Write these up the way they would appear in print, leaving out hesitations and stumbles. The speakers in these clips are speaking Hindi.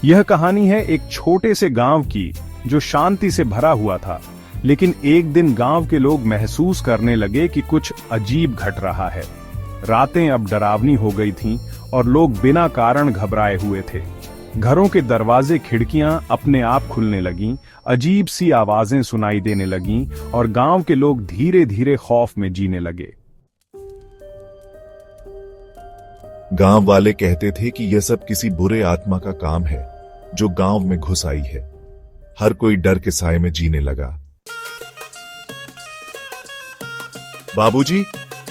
यह कहानी है एक छोटे से गांव की जो शांति से भरा हुआ था, लेकिन एक दिन गांव के लोग महसूस करने लगे कि कुछ अजीब घट रहा है। रातें अब डरावनी हो गई थीं और लोग बिना कारण घबराए हुए थे। घरों के दरवाजे खिड़कियां अपने आप खुलने लगीं, अजीब सी आवाजें सुनाई देने लगीं और गांव के लोग धीरे धीरे खौफ में जीने लगे। गांव वाले कहते थे कि यह सब किसी बुरे आत्मा का काम है जो गांव में घुस आई है। हर कोई डर के साए में जीने लगा। बाबूजी,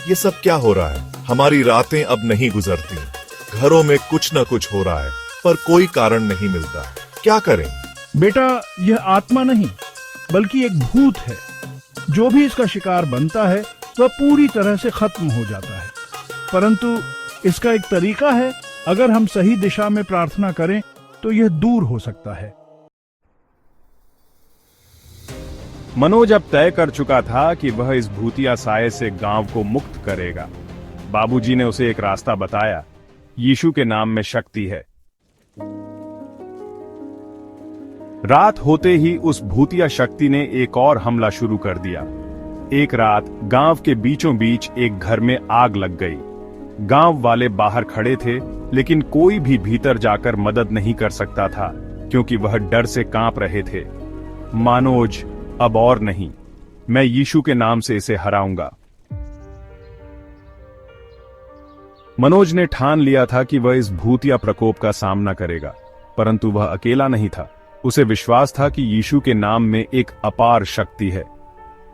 ये सब क्या हो रहा है? हमारी रातें अब नहीं गुजरती। घरों में कुछ न कुछ हो रहा है, पर कोई कारण नहीं मिलता। क्या करें? बेटा, यह आत्मा नहीं बल्कि एक भूत है। जो भी इसका शिकार बनता है वह पूरी तरह से खत्म हो जाता है, परंतु इसका एक तरीका है। अगर हम सही दिशा में प्रार्थना करें तो यह दूर हो सकता है। मनोज अब तय कर चुका था कि वह इस भूतिया साये से गांव को मुक्त करेगा। बाबूजी ने उसे एक रास्ता बताया। यीशु के नाम में शक्ति है। रात होते ही उस भूतिया शक्ति ने एक और हमला शुरू कर दिया। एक रात गांव के बीचों बीच एक घर में आग लग गई। गांव वाले बाहर खड़े थे, लेकिन कोई भी भीतर जाकर मदद नहीं कर सकता था, क्योंकि वह डर से कांप रहे थे। मनोज, अब और नहीं, मैं यीशु के नाम से इसे हराऊंगा। मनोज ने ठान लिया था कि वह इस भूतिया प्रकोप का सामना करेगा, परंतु वह अकेला नहीं था। उसे विश्वास था कि यीशु के नाम में एक अपार शक्ति है।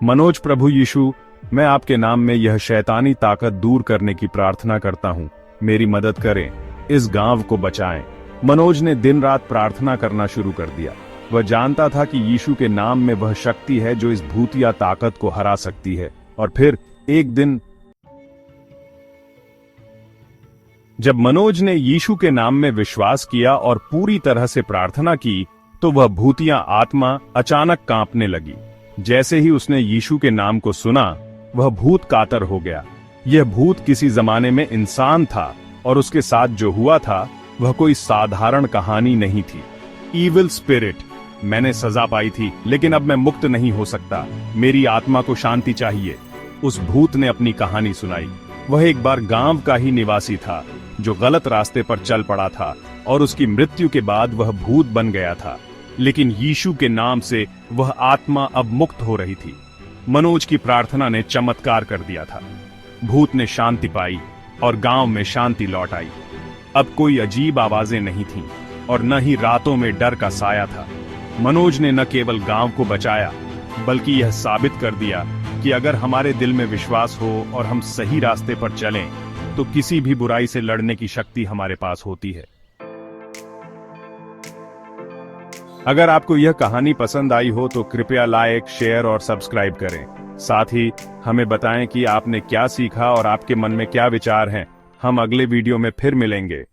मनोज, प्रभु यीशु, मैं आपके नाम में यह शैतानी ताकत दूर करने की प्रार्थना करता हूं। मेरी मदद करें, इस गांव को बचाएं। मनोज ने दिन रात प्रार्थना करना शुरू कर दिया। वह जानता था कि यीशु के नाम में वह शक्ति है जो इस भूतिया ताकत को हरा सकती है। और फिर एक दिन जब मनोज ने यीशु के नाम में विश्वास किया और पूरी तरह से प्रार्थना की, तो वह भूतिया आत्मा अचानक कांपने लगी। जैसे ही उसने यीशु के नाम को सुना, वह भूत कातर हो गया। यह भूत किसी जमाने में इंसान था और उसके साथ जो हुआ था वह कोई साधारण कहानी नहीं थी। ईविल स्पिरिट, मैंने सजा पाई थी, लेकिन अब मैं मुक्त नहीं हो सकता। मेरी आत्मा को शांति चाहिए। उस भूत ने अपनी कहानी सुनाई। वह एक बार गांव का ही निवासी था जो गलत रास्ते पर चल पड़ा था और उसकी मृत्यु के बाद वह भूत बन गया था, लेकिन यीशु के नाम से वह आत्मा अब मुक्त हो रही थी। मनोज की प्रार्थना ने चमत्कार कर दिया था। भूत ने शांति पाई और गांव में शांति लौट आई। अब कोई अजीब आवाजें नहीं थीं और न ही रातों में डर का साया था। मनोज ने न केवल गांव को बचाया, बल्कि यह साबित कर दिया कि अगर हमारे दिल में विश्वास हो और हम सही रास्ते पर चलें, तो किसी भी बुराई से लड़ने की शक्ति हमारे पास होती है। अगर आपको यह कहानी पसंद आई हो तो कृपया लाइक, शेयर और सब्सक्राइब करें। साथ ही हमें बताएं कि आपने क्या सीखा और आपके मन में क्या विचार हैं। हम अगले वीडियो में फिर मिलेंगे।